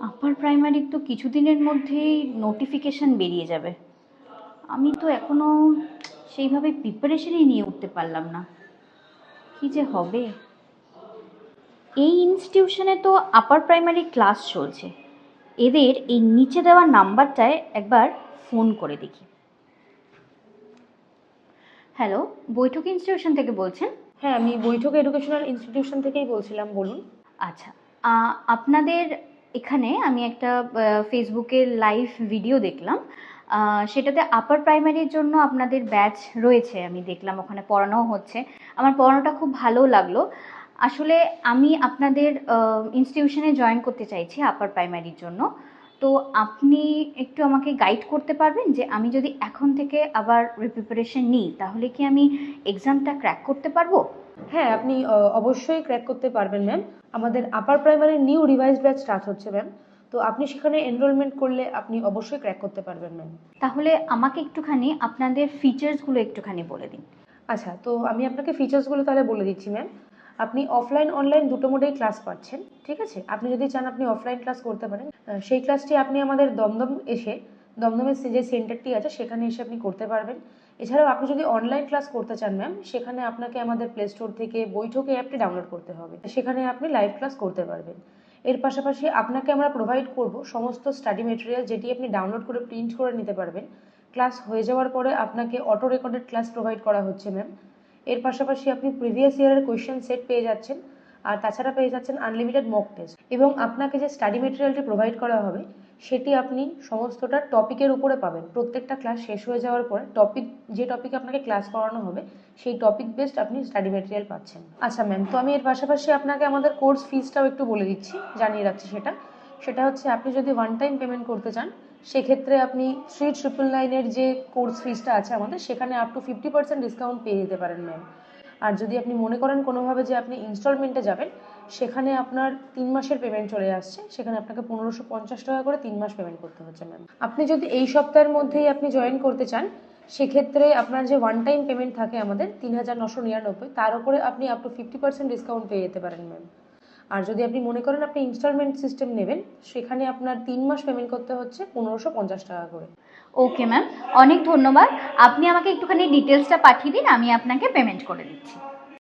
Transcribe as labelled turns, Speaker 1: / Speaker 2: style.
Speaker 1: আপার প্রাইমারির তো কিছুদিনের মধ্যেই নোটিফিকেশান বেরিয়ে যাবে। আমি তো এখনও সেইভাবে প্রিপারেশনই নিয়ে উঠতে পারলাম না, কী যে হবে। এই ইনস্টিটিউশনে তো আপার প্রাইমারি ক্লাস চলছে, এদের এই নিচে দেওয়া নাম্বারটায় একবার ফোন করে দেখি। হ্যালো, বৈঠক ইনস্টিটিউশন থেকে বলছেন?
Speaker 2: হ্যাঁ, আমি বৈঠক এডুকেশনাল ইনস্টিটিউশন থেকেই বলছিলাম, বলুন।
Speaker 1: আচ্ছা, আপনাদের এখানে আমি একটা ফেসবুকের লাইভ ভিডিও দেখলাম। সেটাতে আপার প্রাইমারির জন্য আপনাদের ব্যাচ রয়েছে, আমি দেখলাম ওখানে পড়ানোও হচ্ছে। আমার পড়ানোটা খুব ভালো লাগলো। আসলে আমি আপনাদের ইনস্টিটিউশনে জয়েন করতে চাইছি আপার প্রাইমারির জন্য। তো আপনি একটু আমাকে গাইড করতে পারবেন যে আমি যদি এখন থেকে আবার প্রিপারেশন নিই তাহলে কি আমি এক্সামটা ক্র্যাক করতে পারবো?
Speaker 2: হ্যাঁ, আপনি অবশ্যই ক্র্যাক করতে পারবেন ম্যাম। আমাদের upper primary new revise batch start হচ্ছে ম্যাম। তো আপনি সেখানে এনরোলমেন্ট করলে আপনি অবশ্যই ক্র্যাক করতে পারবেন ম্যাম।
Speaker 1: তাহলে আমাকে একটুখানি আপনাদের ফিচার্সগুলো একটুখানি বলে দিন।
Speaker 2: আচ্ছা, তো আমি আপনাকে ফিচার্সগুলো তাহলে বলে দিচ্ছি ম্যাম। আপনি অফলাইন অনলাইন দুটো মোডেই ক্লাস পাচ্ছেন, ঠিক আছে? আপনি যদি চান আপনি অফলাইন ক্লাস করতে পারেন। সেই ক্লাসটি আপনি আমাদের দমদমের যে সেন্টারটি আছে সেখানে এসে আপনি করতে পারবেন। এছাড়াও আপনি যদি অনলাইন ক্লাস করতে চান ম্যাম, সেখানে আপনাকে আমাদের প্লে স্টোর থেকে বৈঠক অ্যাপটি ডাউনলোড করতে হবে, সেখানে আপনি লাইভ ক্লাস করতে পারবেন। এর পাশাপাশি আপনাকে আমরা প্রোভাইড করব সমস্ত স্টাডি মেটেরিয়াল, যেটি আপনি ডাউনলোড করে প্রিন্ট করে নিতে পারবেন। ক্লাস হয়ে যাওয়ার পরে আপনাকে অটো রেকর্ডেড ক্লাস প্রোভাইড করা হচ্ছে ম্যাম। এর পাশাপাশি আপনি প্রিভিয়াস ইয়ারের কোয়েশ্চেন সেট পেয়ে যাচ্ছেন, আর তাছাড়া পেয়ে যাচ্ছেন আনলিমিটেড মক টেস্ট। এবং আপনাকে যে স্টাডি মেটেরিয়ালটি প্রোভাইড করা হবে সেটি আপনি সমস্তটা টপিকের উপরে পাবেন। প্রত্যেকটা ক্লাস শেষ হয়ে যাওয়ার পরে যে টপিকে আপনাকে ক্লাস করানো হবে সেই টপিক বেসড আপনি স্টাডি মেটেরিয়াল পাচ্ছেন। আচ্ছা ম্যাম, তো আমি এর পাশাপাশি আপনাকে আমাদের কোর্স ফিজটাও একটু বলে দিচ্ছি, জানিয়ে রাখছি। সেটা হচ্ছে আপনি যদি ওয়ান টাইম পেমেন্ট করতে চান সেক্ষেত্রে আপনি 3999-এর যে কোর্স ফিজটা আছে আমাদের, সেখানে আপ টু 50% ডিসকাউন্ট পেয়ে যেতে পারেন ম্যাম। আর যদি আপনি মনে করেন কোনোভাবে যে আপনি ইনস্টলমেন্টে যাবেন, সেখানে আপনার 3 মাসের পেমেন্ট চলে আসছে, সেখানে আপনাকে 1550 টাকা করে 3 মাস পেমেন্ট করতে হচ্ছে ম্যাম। আপনি যদি এই সপ্তাহের মধ্যেই আপনি জয়েন করতে চান সেক্ষেত্রে আপনার যে ওয়ান টাইম পেমেন্ট থাকে আমাদের 3999, তার উপরে আপনি আপ টু 50% ডিসকাউন্ট পেয়ে যেতে পারেন ম্যাম। আর যদি আপনি মনে করেন আপনি ইনস্টলমেন্ট সিস্টেম নেবেন, সেখানে আপনার 3 মাস পেমেন্ট করতে হচ্ছে 1550 টাকা করে।
Speaker 1: ওকে ম্যাম, অনেক ধন্যবাদ। আপনি আমাকে একটুখানি ডিটেলসটা পাঠিয়ে দিন, আমি আপনাকে পেমেন্ট করে দিচ্ছি।